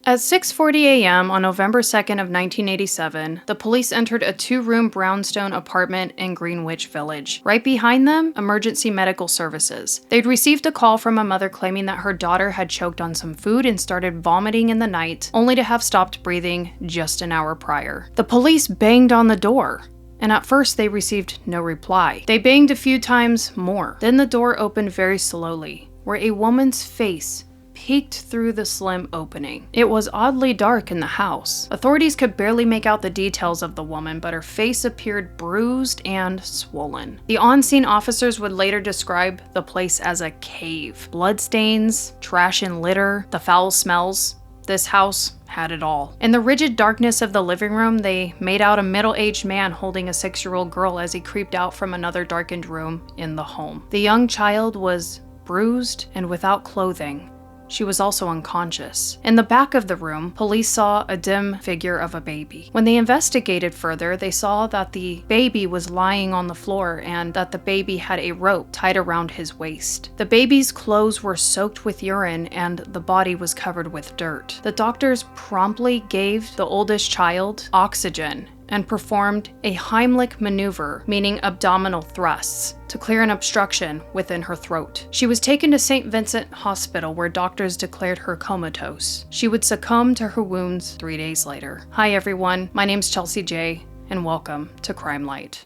At 6:40 a.m. on November 2nd of 1987, the police entered a 2-room brownstone apartment in Greenwich Village. Right behind them, emergency medical services. They'd received a call from a mother claiming that her daughter had choked on some food and started vomiting in the night, only to have stopped breathing just an hour prior. The police banged on the door, and at first they received no reply. They banged a few times more. Then the door opened very slowly, where a woman's face peeked through the slim opening. It was oddly dark in the house. Authorities could barely make out the details of the woman, but her face appeared bruised and swollen. The on-scene officers would later describe the place as a cave. Bloodstains, trash and litter, the foul smells. This house had it all. In the rigid darkness of the living room, they made out a middle-aged man holding a 6-year-old girl as he creeped out from another darkened room in the home. The young child was bruised and without clothing. She was also unconscious. In the back of the room, police saw a dim figure of a baby. When they investigated further, they saw that the baby was lying on the floor and that the baby had a rope tied around his waist. The baby's clothes were soaked with urine and the body was covered with dirt. The doctors promptly gave the oldest child oxygen and performed a Heimlich maneuver, meaning abdominal thrusts, to clear an obstruction within her throat. She was taken to St. Vincent Hospital, where doctors declared her comatose. She would succumb to her wounds 3 days later. Hi everyone, my name's Chelsea J, and welcome to Crime Light.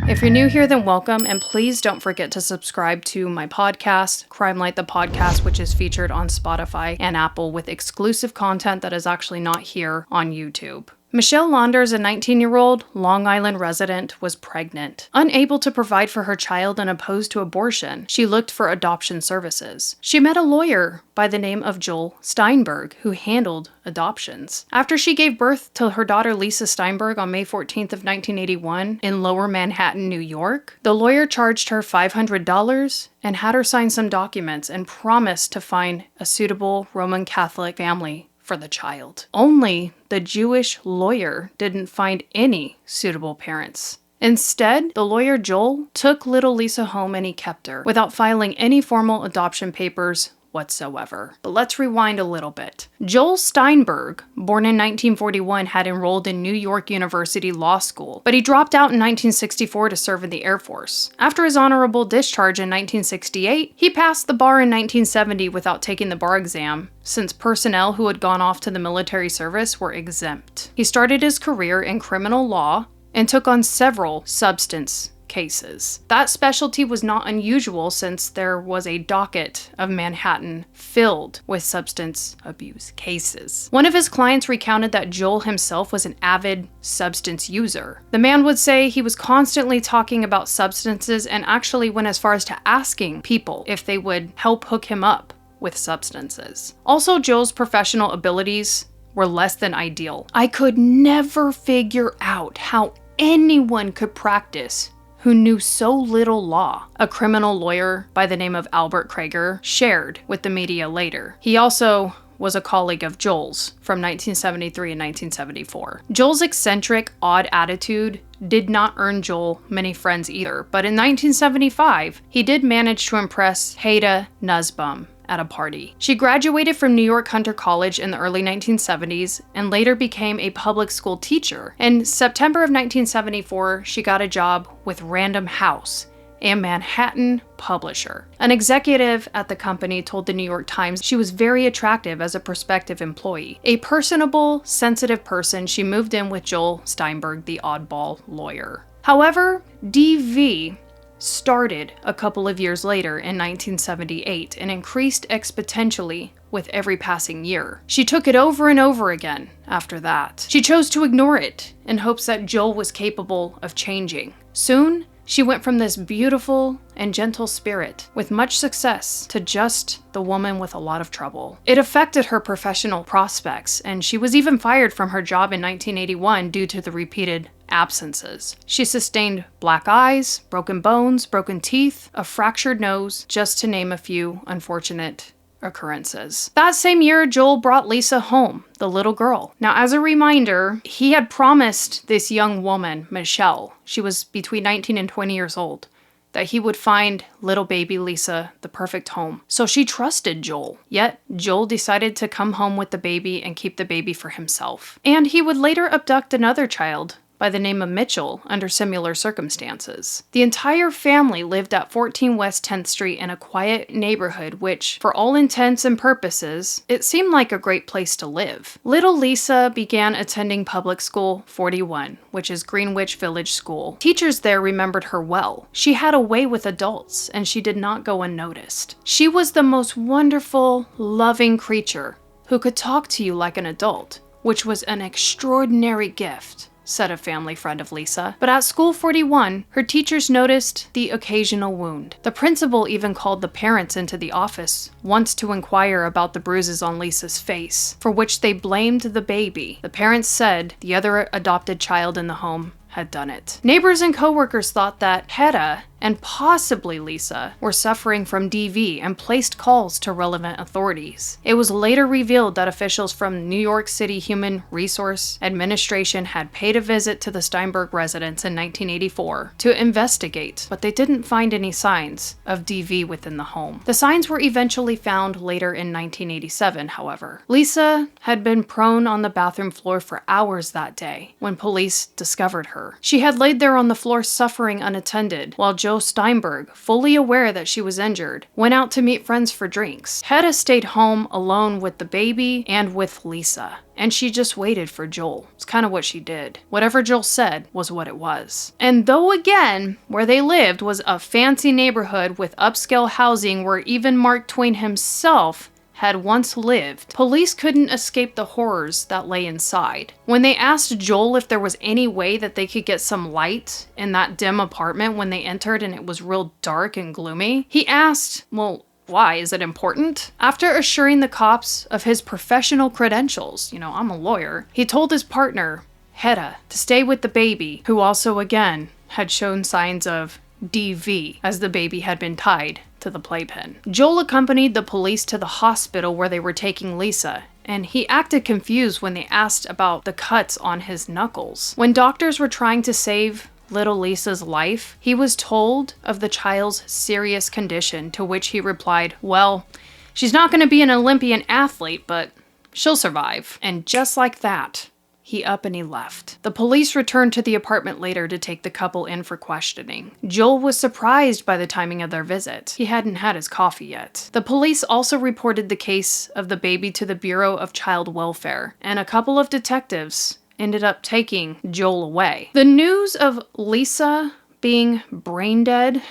If you're new here, then welcome, and please don't forget to subscribe to my podcast, Crime Light the Podcast, which is featured on Spotify and Apple with exclusive content that is actually not here on YouTube. Michelle Launders, a 19-year-old Long Island resident, was pregnant. Unable to provide for her child and opposed to abortion, she looked for adoption services. She met a lawyer by the name of Lisa Steinberg, who handled adoptions. After she gave birth to her daughter Lisa Steinberg on May 14th of 1981 in Lower Manhattan, New York, the lawyer charged her $500 and had her sign some documents and promised to find a suitable Roman Catholic family for the child. Only the Jewish lawyer didn't find any suitable parents. Instead, the lawyer Joel took little Lisa home and he kept her without filing any formal adoption papers whatsoever. But let's rewind a little bit. Joel Steinberg, born in 1941, had enrolled in New York University Law School, but he dropped out in 1964 to serve in the Air Force. After his honorable discharge in 1968, he passed the bar in 1970 without taking the bar exam, since personnel who had gone off to the military service were exempt. He started his career in criminal law and took on several substance cases. That specialty was not unusual since there was a docket of Manhattan filled with substance abuse cases. One of his clients recounted that Joel himself was an avid substance user. The man would say he was constantly talking about substances and actually went as far as to asking people if they would help hook him up with substances. Also, Joel's professional abilities were less than ideal. I could never figure out how anyone could practice who knew so little law, a criminal lawyer by the name of Albert Krager shared with the media later. He also was a colleague of Joel's from 1973 and 1974. Joel's eccentric, odd attitude did not earn Joel many friends either, but in 1975, he did manage to impress Hedda Nussbaum at a party. She graduated from New York Hunter College in the early 1970s and later became a public school teacher. In September of 1974, she got a job with Random House, a Manhattan publisher. An executive at the company told the New York Times she was very attractive as a prospective employee. A personable, sensitive person, she moved in with Joel Steinberg, the oddball lawyer. However, DV started a couple of years later in 1978 and increased exponentially with every passing year. She took it over and over again after that. She chose to ignore it in hopes that Joel was capable of changing. Soon, she went from this beautiful and gentle spirit with much success to just the woman with a lot of trouble. It affected her professional prospects, and she was even fired from her job in 1981 due to the repeated absences. She sustained black eyes, broken bones, broken teeth, a fractured nose, just to name a few unfortunate occurrences. That same year, Joel brought Lisa home, the little girl. Now, as a reminder, he had promised this young woman, Michelle, she was between 19 and 20 years old, that he would find little baby Lisa the perfect home. So she trusted Joel. Yet, Joel decided to come home with the baby and keep the baby for himself. And he would later abduct another child by the name of Mitchell under similar circumstances. The entire family lived at 14 West 10th Street in a quiet neighborhood which, for all intents and purposes, it seemed like a great place to live. Little Lisa began attending public school 41, which is Greenwich Village School. Teachers there remembered her well. She had a way with adults, and she did not go unnoticed. She was the most wonderful, loving creature who could talk to you like an adult, which was an extraordinary gift, said a family friend of Lisa. But at School 41, her teachers noticed the occasional wound. The principal even called the parents into the office once to inquire about the bruises on Lisa's face, for which they blamed the baby. The parents said the other adopted child in the home had done it. Neighbors and coworkers thought that Hedda and possibly Lisa were suffering from DV and placed calls to relevant authorities. It was later revealed that officials from New York City Human Resource Administration had paid a visit to the Steinberg residence in 1984 to investigate, but they didn't find any signs of DV within the home. The signs were eventually found later in 1987, however. Lisa had been prone on the bathroom floor for hours that day when police discovered her. She had laid there on the floor suffering unattended, while Joe Steinberg, fully aware that she was injured, went out to meet friends for drinks. Hedda stayed home alone with the baby and with Lisa, and she just waited for Joel. It's kind of what she did. Whatever Joel said was what it was. And though again, where they lived was a fancy neighborhood with upscale housing where even Mark Twain himself had once lived, police couldn't escape the horrors that lay inside. When they asked Joel if there was any way that they could get some light in that dim apartment when they entered and it was real dark and gloomy, he asked, well, why? Is it important? After assuring the cops of his professional credentials, I'm a lawyer, he told his partner, Hedda, to stay with the baby, who also again had shown signs of DV, as the baby had been tied to the playpen. Joel accompanied the police to the hospital where they were taking Lisa, and he acted confused when they asked about the cuts on his knuckles. When doctors were trying to save little Lisa's life, he was told of the child's serious condition, to which he replied, well, she's not going to be an Olympian athlete, but she'll survive. And just like that, he up and he left. The police returned to the apartment later to take the couple in for questioning. Joel was surprised by the timing of their visit. He hadn't had his coffee yet. The police also reported the case of the baby to the Bureau of Child Welfare, and a couple of detectives ended up taking Joel away. The news of Lisa being brain dead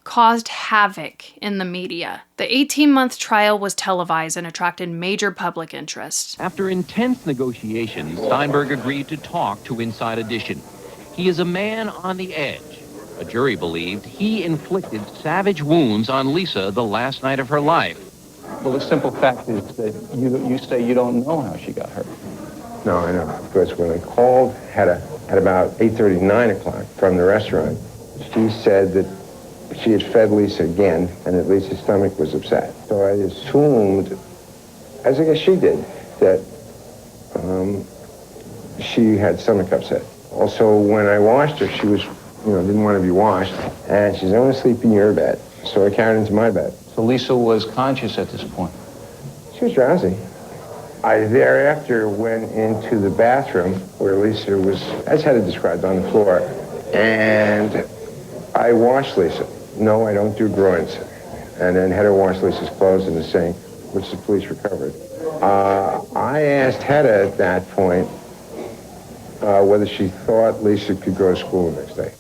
caused havoc in the media. The 18-month trial was televised and attracted major public interest. After intense negotiations, Steinberg agreed to talk to Inside Edition. He is a man on the edge. A jury believed he inflicted savage wounds on Lisa the last night of her life. Well, the simple fact is that you say you don't know how she got hurt. No, I know. Because when I called Hedda at about 8:30, 9 o'clock from the restaurant, she said that she had fed Lisa again, and that Lisa's stomach was upset. So I assumed, as I guess she did, that she had stomach upset. Also, when I washed her, she was, didn't want to be washed, and she's only asleep in your bed. So I carried her into my bed. So Lisa was conscious at this point? She was drowsy. I thereafter went into the bathroom where Lisa was, as Hedda described, on the floor, and I washed Lisa. No, I don't do groins. And then Hedda washed Lisa's clothes in the sink, which the police recovered. I asked Hedda at that point whether she thought Lisa could go to school the next day.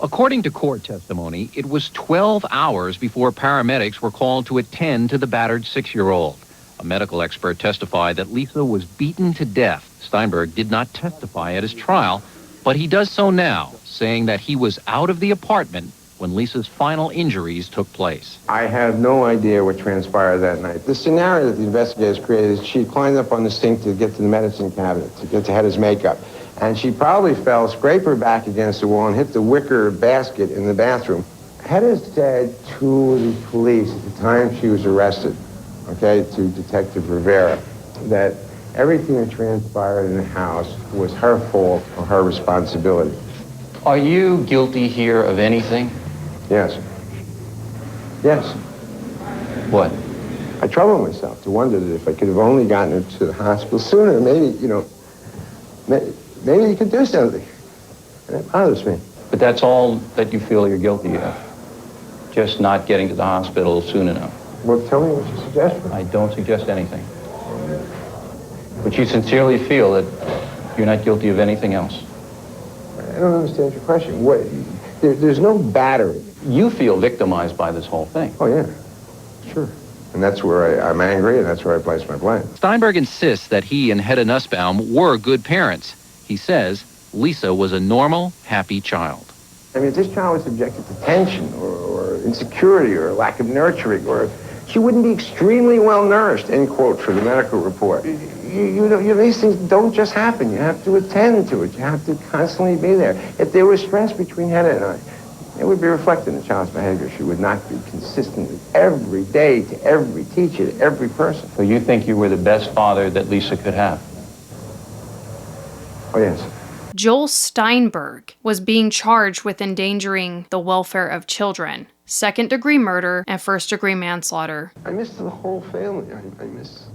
According to court testimony, it was 12 hours before paramedics were called to attend to the battered 6-year-old. A medical expert testified that Lisa was beaten to death. Steinberg did not testify at his trial, but he does so now, saying that he was out of the apartment when Lisa's final injuries took place. I have no idea what transpired that night. The scenario that the investigators created is she climbed up on the sink to get to the medicine cabinet, to get to Hedda's makeup. And she probably fell, scraped her back against the wall, and hit the wicker basket in the bathroom. Hedda said to the police at the time she was arrested, to Detective Rivera, that everything that transpired in the house was her fault or her responsibility. Are you guilty here of anything? Yes. Yes. What? I trouble myself to wonder that if I could have only gotten her to the hospital sooner, maybe, maybe you could do something. And it bothers me. But that's all that you feel you're guilty of. Just not getting to the hospital soon enough. Well, tell me what you suggest. I don't suggest anything. But you sincerely feel that you're not guilty of anything else. I don't understand your question. What? There's no battery. You feel victimized by this whole thing. Oh, yeah. Sure. And that's where I'm angry, and that's where I place my blame. Steinberg insists that he and Hedda Nussbaum were good parents. He says Lisa was a normal, happy child. I mean, if this child was subjected to tension or insecurity or lack of nurturing, or she wouldn't be extremely well nourished, end quote, for the medical report. These things don't just happen. You have to attend to it. You have to constantly be there. If there was stress between Hedda and I, it would be reflected in the child's behavior. She would not be consistently every day to every teacher, to every person. So you think you were the best father that Lisa could have? Oh, yes. Joel Steinberg was being charged with endangering the welfare of children, second-degree murder, and first-degree manslaughter. I miss the whole family. I miss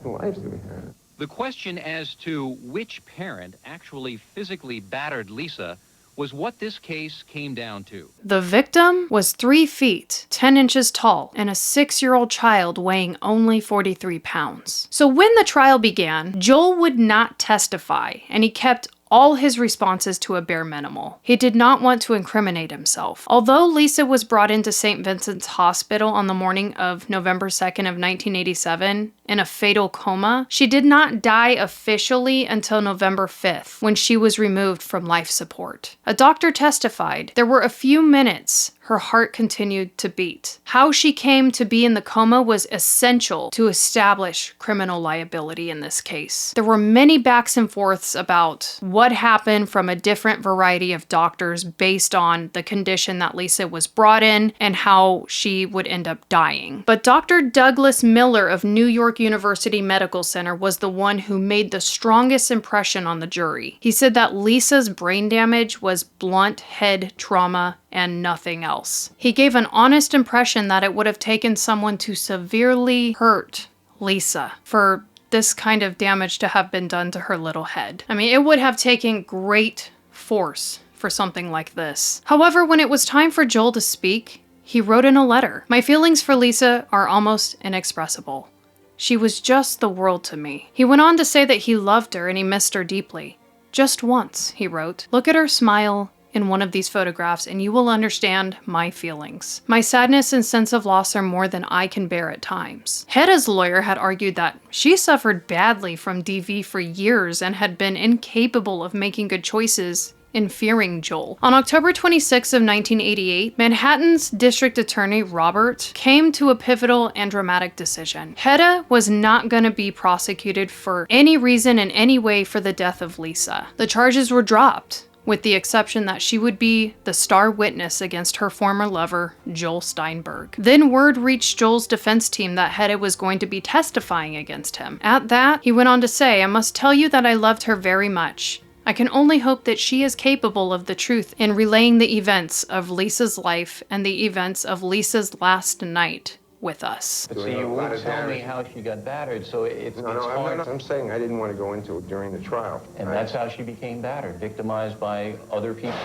the lives that we had. The question as to which parent actually physically battered Lisa was what this case came down to. The victim was 3 feet, 10 inches tall, and a 6-year-old child weighing only 43 pounds. So when the trial began, Joel would not testify, and he kept all his responses to a bare minimal. He did not want to incriminate himself. Although Lisa was brought into St. Vincent's Hospital on the morning of November 2nd of 1987 in a fatal coma, she did not die officially until November 5th, when she was removed from life support. A doctor testified there were a few minutes her heart continued to beat. How she came to be in the coma was essential to establish criminal liability in this case. There were many backs and forths about what happened from a different variety of doctors based on the condition that Lisa was brought in and how she would end up dying. But Dr. Douglas Miller of New York University Medical Center was the one who made the strongest impression on the jury. He said that Lisa's brain damage was blunt head trauma and nothing else. He gave an honest impression that it would have taken someone to severely hurt Lisa for this kind of damage to have been done to her little head. I mean, it would have taken great force for something like this. However, when it was time for Joel to speak, he wrote in a letter, "My feelings for Lisa are almost inexpressible. She was just the world to me." He went on to say that he loved her and he missed her deeply. "Just once," he wrote, "look at her smile in one of these photographs and you will understand my feelings. My sadness and sense of loss are more than I can bear at times." Hedda's lawyer had argued that she suffered badly from DV for years and had been incapable of making good choices in fearing Joel. On October 26 of 1988, Manhattan's District Attorney Robert came to a pivotal and dramatic decision. Hedda was not going to be prosecuted for any reason in any way for the death of Lisa. The charges were dropped, with the exception that she would be the star witness against her former lover, Joel Steinberg. Then word reached Joel's defense team that Hedda was going to be testifying against him. At that, he went on to say, "I must tell you that I loved her very much. I can only hope that she is capable of the truth in relaying the events of Lisa's life and the events of Lisa's last night with us." But see, you won't tell me how she got battered, so it's hard. I'm saying I didn't want to go into it during the trial. And that's how she became battered, victimized by other people,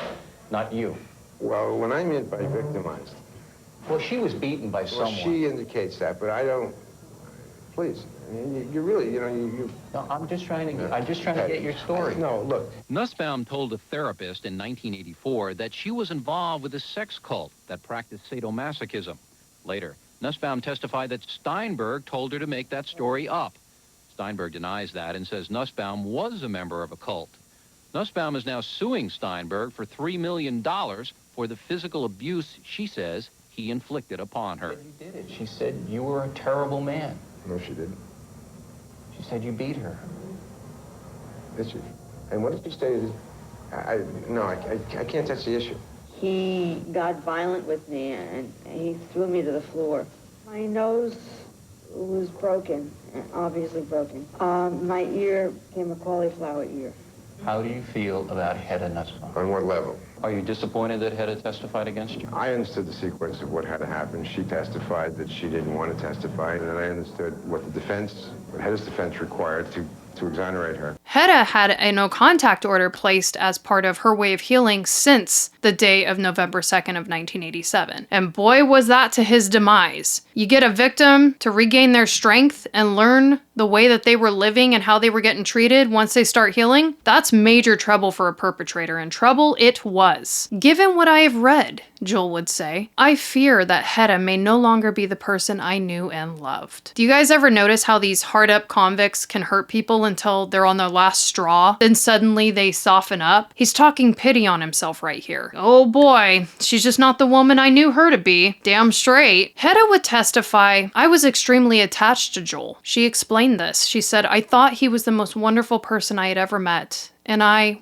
not you. Well, when I meant by victimized, Well, she was beaten by someone. she indicates that, but I don't. Please, I mean, you really, you. No, I'm just trying to get your story. No, look. Nussbaum told a therapist in 1984 that she was involved with a sex cult that practiced sadomasochism. Later, Nussbaum testified that Steinberg told her to make that story up. Steinberg denies that and says Nussbaum was a member of a cult. Nussbaum is now suing Steinberg for $3 million for the physical abuse she says he inflicted upon her. She did it. She said you were a terrible man. No, she didn't. She said you beat her. Did she? And what did she say? No, I can't touch the issue. He got violent with me and he threw me to the floor. My nose was broken, obviously broken. My ear became a cauliflower ear. How do you feel about Hedda Nussbaum? On what level? Are you disappointed that Hedda testified against you? I understood the sequence of what had to happen. She testified that she didn't want to testify, and then I understood what Hedda's defense required to exonerate her. Hedda had a no-contact order placed as part of her way of healing since the day of November 2nd of 1987. And boy, was that to his demise. You get a victim to regain their strength and learn the way that they were living and how they were getting treated once they start healing. That's major trouble for a perpetrator, and trouble it was. Given what I have read, Joel would say, I fear that Hedda may no longer be the person I knew and loved. Do you guys ever notice how these hard-up convicts can hurt people until they're on their last straw, then suddenly they soften up? He's talking pity on himself right here. Oh boy, she's just not the woman I knew her to be. Damn straight. Hedda would testify, I was extremely attached to Joel. She explained this. She said, I thought he was the most wonderful person I had ever met. And I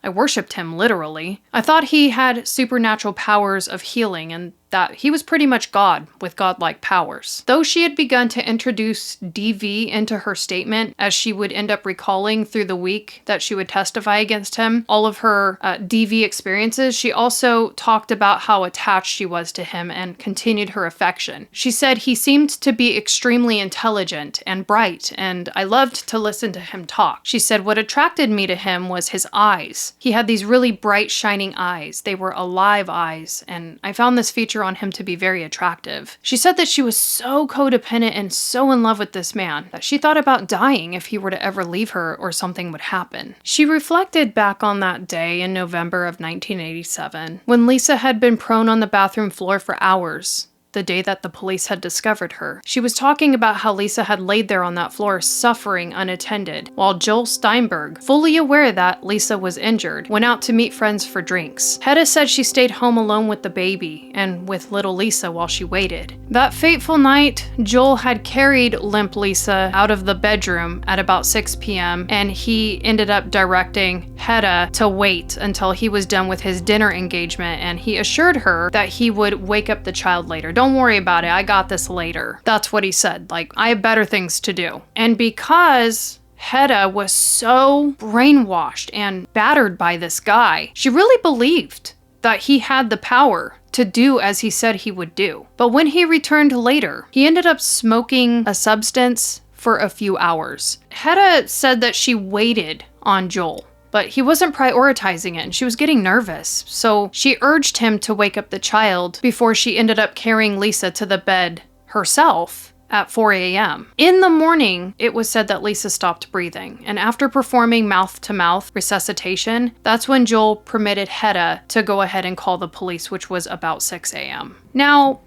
worshipped him literally. I thought he had supernatural powers of healing and that he was pretty much God with godlike powers. Though she had begun to introduce DV into her statement, as she would end up recalling through the week that she would testify against him, all of her DV experiences, she also talked about how attached she was to him and continued her affection. She said he seemed to be extremely intelligent and bright, and I loved to listen to him talk. She said what attracted me to him was his eyes. He had these really bright, shining eyes. They were alive eyes, and I found this feature on him to be very attractive. She said that she was so codependent and so in love with this man that she thought about dying if he were to ever leave her or something would happen. She reflected back on that day in November of 1987 when Lisa had been prone on the bathroom floor for hours. The day that the police had discovered her. She was talking about how Lisa had laid there on that floor suffering unattended, while Joel Steinberg, fully aware that Lisa was injured, went out to meet friends for drinks. Hedda said she stayed home alone with the baby and with little Lisa while she waited. That fateful night, Joel had carried limp Lisa out of the bedroom at about 6 p.m. and he ended up directing Hedda to wait until he was done with his dinner engagement, and he assured her that he would wake up the child later. Don't worry about it, I got this later. That's what he said, like, I have better things to do. And because Hedda was so brainwashed and battered by this guy, she really believed that he had the power to do as he said he would do. But when he returned later, he ended up smoking a substance for a few hours. Hedda said that she waited on Joel, but he wasn't prioritizing it and she was getting nervous. So she urged him to wake up the child before she ended up carrying Lisa to the bed herself at 4 a.m. In the morning, it was said that Lisa stopped breathing. And after performing mouth-to-mouth resuscitation, that's when Joel permitted Hedda to go ahead and call the police, which was about 6 a.m. Now,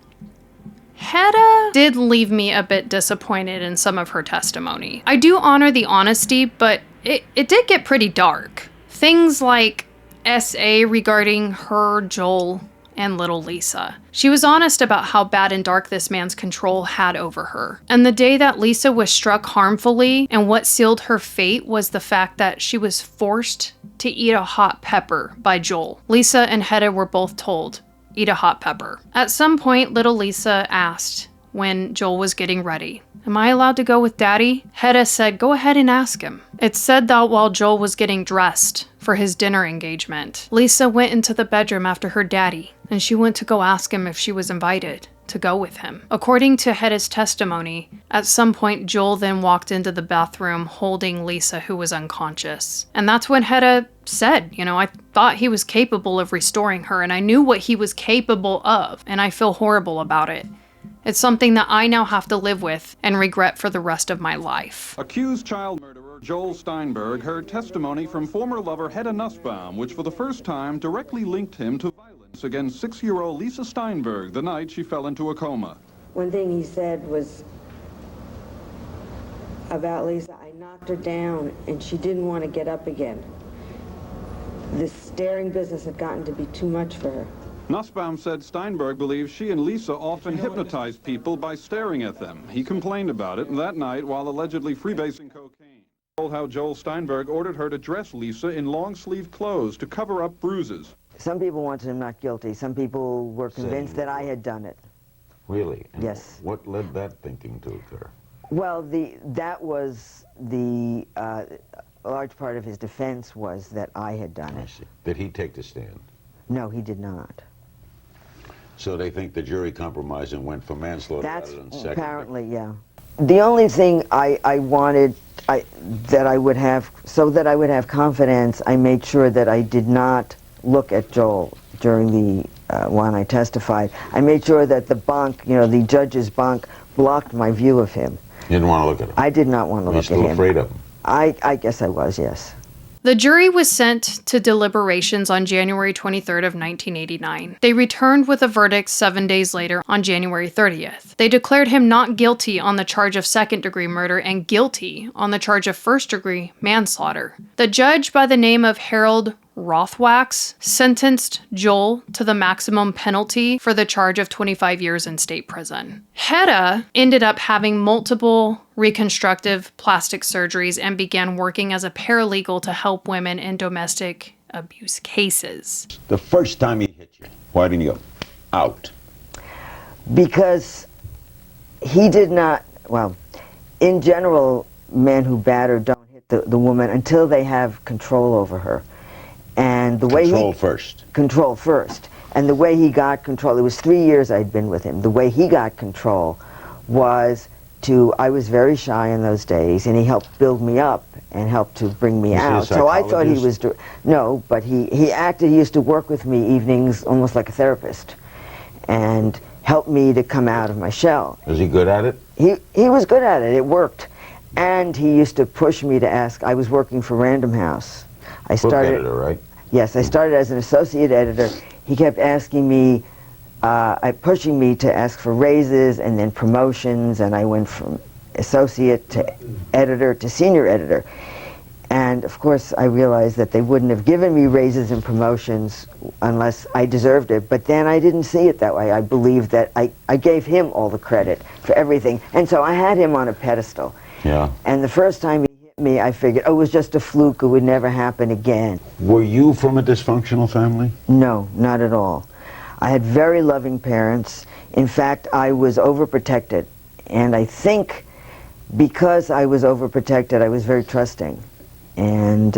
Hedda did leave me a bit disappointed in some of her testimony. I do honor the honesty, but it did get pretty dark. Things like SA regarding her, Joel, and little Lisa. She was honest about how bad and dark this man's control had over her. And the day that Lisa was struck harmfully, and what sealed her fate was the fact that she was forced to eat a hot pepper by Joel. Lisa and Hedda were both told, eat a hot pepper. At some point, little Lisa asked when Joel was getting ready, am I allowed to go with Daddy? Hedda said, go ahead and ask him. It's said that while Joel was getting dressed for his dinner engagement, Lisa went into the bedroom after her daddy, and she went to go ask him if she was invited to go with him. According to Hedda's testimony, at some point Joel then walked into the bathroom holding Lisa, who was unconscious. And that's when Hedda said, I thought he was capable of restoring her, and I knew what he was capable of, and I feel horrible about it. It's something that I now have to live with and regret for the rest of my life. Accused child murderer Joel Steinberg heard testimony from former lover Hedda Nussbaum, which for the first time directly linked him to violence against 6-year-old Lisa Steinberg the night she fell into a coma. One thing he said was about Lisa, I knocked her down and she didn't want to get up again. This staring business had gotten to be too much for her. Nussbaum said Steinberg believes she and Lisa often hypnotized people by staring at them. He complained about it that night while allegedly freebasing cocaine. He told how Joel Steinberg ordered her to dress Lisa in long-sleeve clothes to cover up bruises. Some people wanted him not guilty. Some people were convinced that I had done it. Really? And yes. What led that thinking to occur? Well, that was the large part of his defense was that I had done it. I see. Did he take the stand? No, he did not. So they think the jury compromised and went for manslaughter That's rather than second. apparently, yeah. The only thing I wanted that I would have, so that I would have confidence, I made sure that I did not look at Joel during the when I testified. I made sure that the bunk, you know, the judge's bunk, blocked my view of him. You didn't want to look at him? I did not want to Were you look at him. still afraid of him? I guess I was, yes. The jury was sent to deliberations on January 23rd of 1989. They returned with a verdict 7 days later on January 30th. They declared him not guilty on the charge of second-degree murder and guilty on the charge of first-degree manslaughter. The judge, by the name of Harold Rothwax, sentenced Joel to the maximum penalty for the charge of 25 years in state prison. Hedda ended up having multiple reconstructive plastic surgeries and began working as a paralegal to help women in domestic abuse cases. The first time he hit you, why didn't you go out? Because he did not, well, in general, men who batter don't hit the woman until they have control over her. And the way Control first. And the way he got control, it was 3 years I'd been with him. The way he got control was I was very shy in those days, and he helped build me up and helped to bring me out. So I thought he was, no, but he used to work with me evenings almost like a therapist and helped me to come out of my shell. Was he good at it? He was good at it. It worked. And he used to push me to ask. I was working for Random House. I started, book editor, right? Yes, I started as an associate editor. He kept asking me, pushing me to ask for raises and then promotions, and I went from associate to editor to senior editor. And of course I realized that they wouldn't have given me raises and promotions unless I deserved it, but then I didn't see it that way. I believed that I gave him all the credit for everything, and so I had him on a pedestal. Yeah. And the first time he hit me, I figured, oh, it was just a fluke, it would never happen again. Were you from a dysfunctional family? No, not at all. I had very loving parents. In fact, I was overprotected. And I think because I was overprotected, I was very trusting and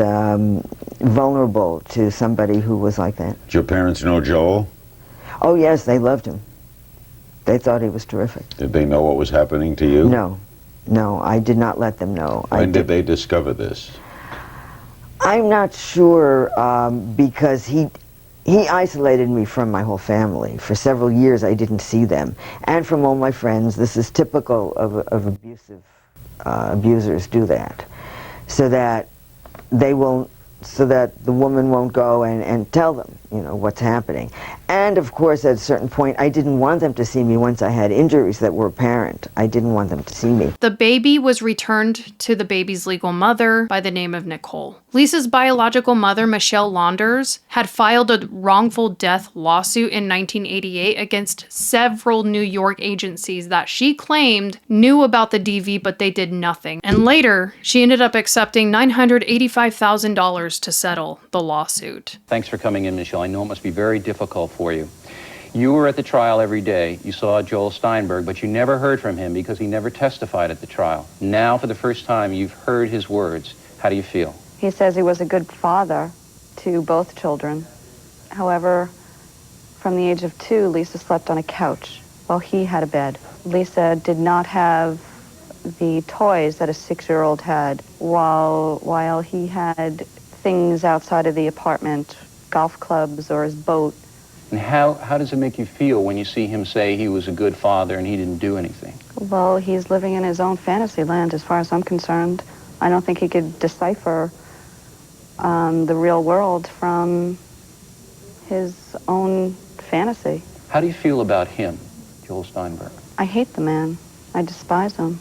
vulnerable to somebody who was like that. Did your parents know Joel? Oh, yes, they loved him. They thought he was terrific. Did they know what was happening to you? No. No, I did not let them know. When did they discover this? I'm not sure, because he isolated me from my whole family. For several years I didn't see them. And from all my friends. This is typical of abusers do that. So that the woman won't go and tell them, you know, what's happening. And of course, at a certain point, I didn't want them to see me once I had injuries that were apparent. I didn't want them to see me. The baby was returned to the baby's legal mother by the name of Nicole. Lisa's biological mother, Michelle Launders, had filed a wrongful death lawsuit in 1988 against several New York agencies that she claimed knew about the DV, but they did nothing. And later, she ended up accepting $985,000 to settle the lawsuit. Thanks for coming in, Michelle. I know it must be very difficult for you. You were at the trial every day. You saw Joel Steinberg, but you never heard from him because he never testified at the trial. Now, for the first time, you've heard his words. How do you feel? He says he was a good father to both children. However, from the age of 2, Lisa slept on a couch while he had a bed. Lisa did not have the toys that a 6-year-old had while he had things outside of the apartment, golf clubs or his boat. And how does it make you feel when you see him say he was a good father and he didn't do anything? Well, he's living in his own fantasy land as far as I'm concerned. I don't think he could decipher the real world from his own fantasy. How do you feel about him, Joel Steinberg? I hate the man. I despise him.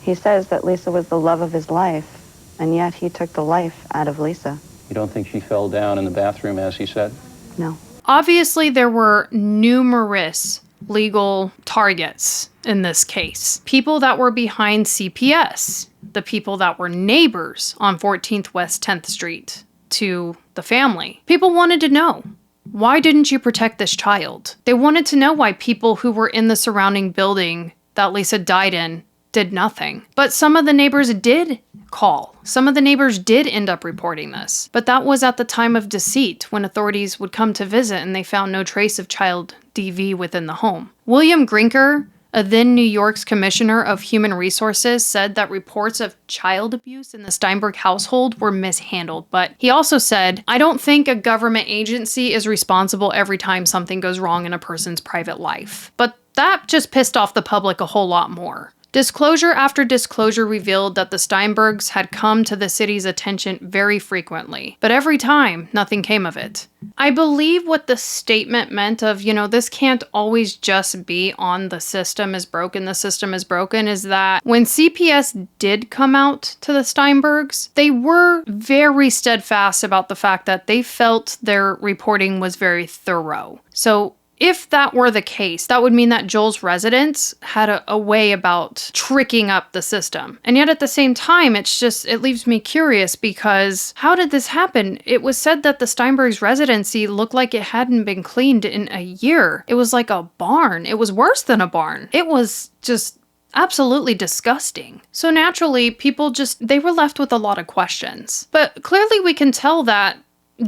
He says that Lisa was the love of his life, and yet he took the life out of Lisa. You don't think she fell down in the bathroom, as he said? No. Obviously, there were numerous legal targets in this case. People that were behind CPS, the people that were neighbors on 14th West 10th Street to the family. People wanted to know, why didn't you protect this child? They wanted to know why people who were in the surrounding building that Lisa died in did nothing. But some of the neighbors did call. Some of the neighbors did end up reporting this, but that was at the time of deceit when authorities would come to visit and they found no trace of child DV within the home. William Grinker, a then New York's Commissioner of Human Resources, said that reports of child abuse in the Steinberg household were mishandled, but he also said, "I don't think a government agency is responsible every time something goes wrong in a person's private life." But that just pissed off the public a whole lot more. Disclosure after disclosure revealed that the Steinbergs had come to the city's attention very frequently, but every time, nothing came of it. I believe what the statement meant of, this can't always just be on the system is broken, is that when CPS did come out to the Steinbergs, they were very steadfast about the fact that they felt their reporting was very thorough. So if that were the case, that would mean that Joel's residents had a way about tricking up the system. And yet at the same time, it leaves me curious because how did this happen? It was said that the Steinberg's residency looked like it hadn't been cleaned in a year. It was like a barn. It was worse than a barn. It was just absolutely disgusting. So naturally, people they were left with a lot of questions. But clearly we can tell that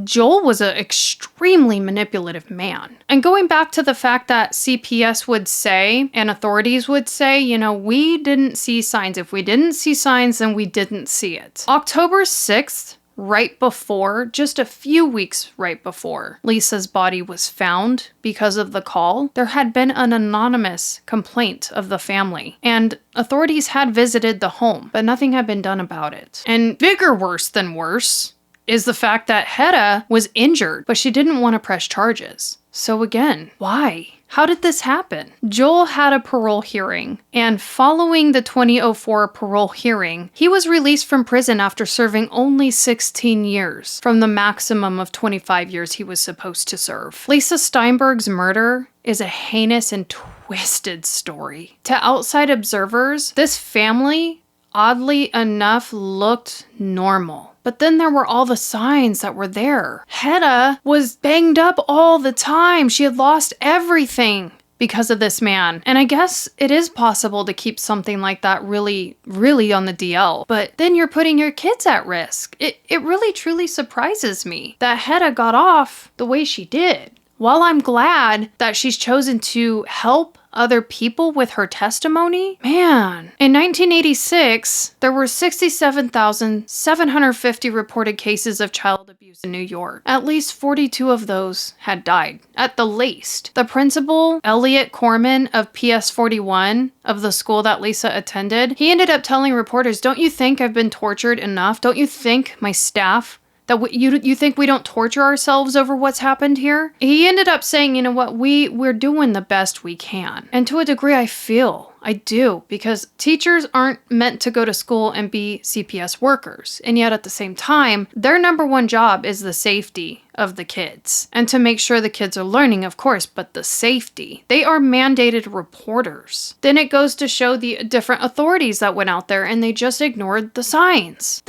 Joel was an extremely manipulative man. And going back to the fact that CPS would say, and authorities would say, we didn't see signs. If we didn't see signs, then we didn't see it. October 6th, just a few weeks right before Lisa's body was found because of the call, there had been an anonymous complaint of the family. And authorities had visited the home, but nothing had been done about it. And bigger worse than worse is the fact that Hedda was injured, but she didn't want to press charges. So again, why? How did this happen? Joel had a parole hearing, and following the 2004 parole hearing, he was released from prison after serving only 16 years from the maximum of 25 years he was supposed to serve. Lisa Steinberg's murder is a heinous and twisted story. To outside observers, this family, oddly enough, looked normal. But then there were all the signs that were there. Hedda was banged up all the time. She had lost everything because of this man. And I guess it is possible to keep something like that really, really on the DL. But then you're putting your kids at risk. It really, truly surprises me that Hedda got off the way she did. While I'm glad that she's chosen to help other people with her testimony, man, in 1986, there were 67,750 reported cases of child abuse in New York. At least 42 of those had died, at the least. The principal, Elliot Corman of PS 41 of the school that Lisa attended, he ended up telling reporters, "Don't you think I've been tortured enough? Don't you think my staff that you think we don't torture ourselves over what's happened here?" He ended up saying, "You know what, we're doing the best we can." And to a degree, I do, because teachers aren't meant to go to school and be CPS workers. And yet at the same time, their number one job is the safety of the kids. And to make sure the kids are learning, of course, but the safety. They are mandated reporters. Then it goes to show the different authorities that went out there and they just ignored the signs.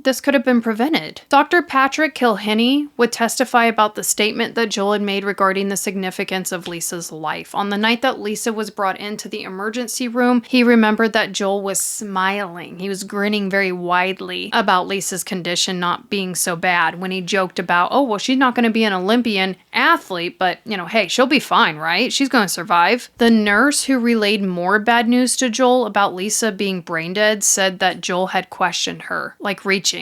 This could have been prevented. Dr. Patrick Kilhenny would testify about the statement that Joel had made regarding the significance of Lisa's life. On the night that Lisa was brought into the emergency room, he remembered that Joel was smiling. He was grinning very widely about Lisa's condition not being so bad when he joked about, "Oh, well, she's not going to be an Olympian athlete, but, hey, she'll be fine, right? She's going to survive." The nurse who relayed more bad news to Joel about Lisa being brain dead said that Joel had questioned her, reaching,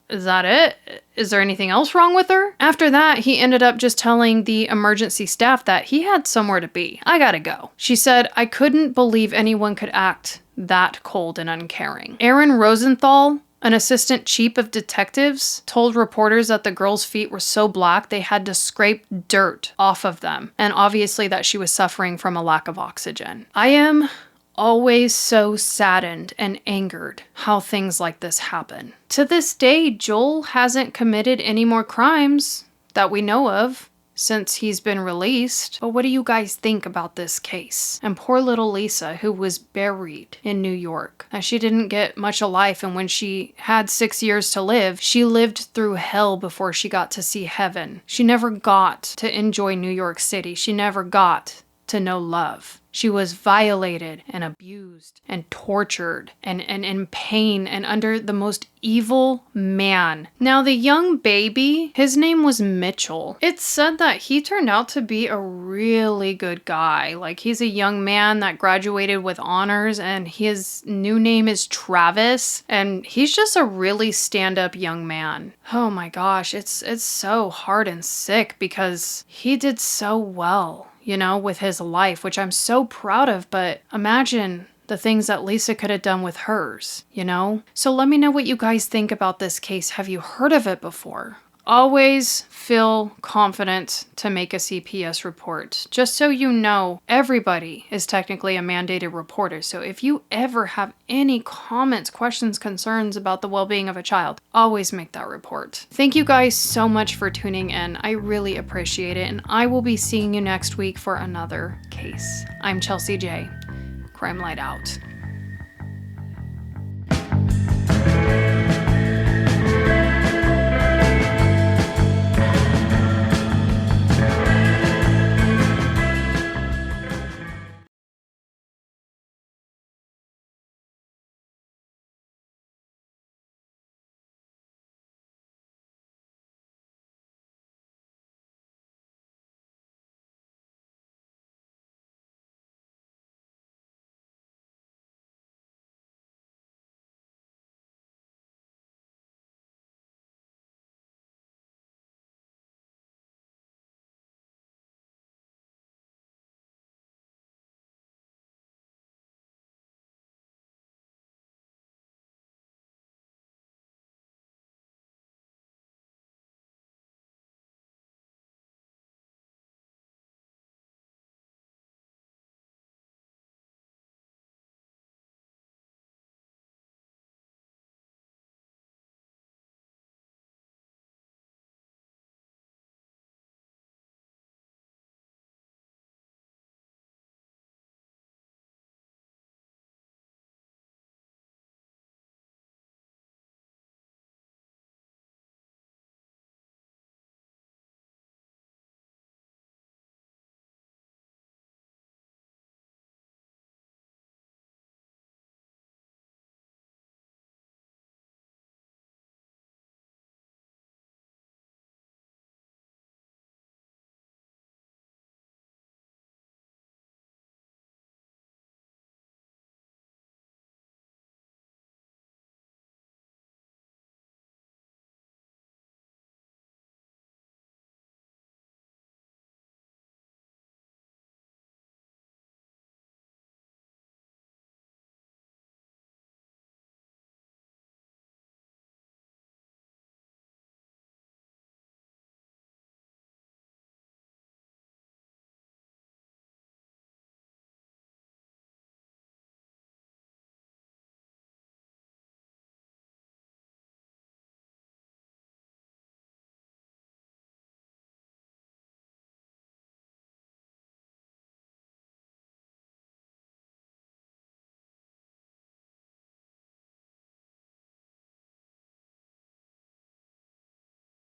is that it? Is there anything else wrong with her? After that, he ended up just telling the emergency staff that he had somewhere to be. "I gotta go." She said, "I couldn't believe anyone could act that cold and uncaring." Aaron Rosenthal, an assistant chief of detectives, told reporters that the girl's feet were so black they had to scrape dirt off of them, and obviously that she was suffering from a lack of oxygen. I am always so saddened and angered how things like this happen. To this day, Joel hasn't committed any more crimes that we know of since he's been released. But what do you guys think about this case? And poor little Lisa, who was buried in New York. She didn't get much of life, and when she had 6 years to live, she lived through hell before she got to see heaven. She never got to enjoy New York City. She never got to know love. She was violated and abused and tortured and in pain and under the most evil man. Now, the young baby, his name was Mitchell. It's said that he turned out to be a really good guy. Like, he's a young man that graduated with honors, and his new name is Travis, and he's just a really stand-up young man. Oh my gosh, it's so hard and sick because he did so well, you know, with his life, which I'm so proud of, but imagine the things that Lisa could have done with hers, you know? So let me know what you guys think about this case. Have you heard of it before? Always feel confident to make a CPS report. Just so you know, everybody is technically a mandated reporter. So if you ever have any comments, questions, concerns about the well-being of a child, always make that report. Thank you guys so much for tuning in. I really appreciate it. And I will be seeing you next week for another case. I'm Chelsea J. Crime Light out.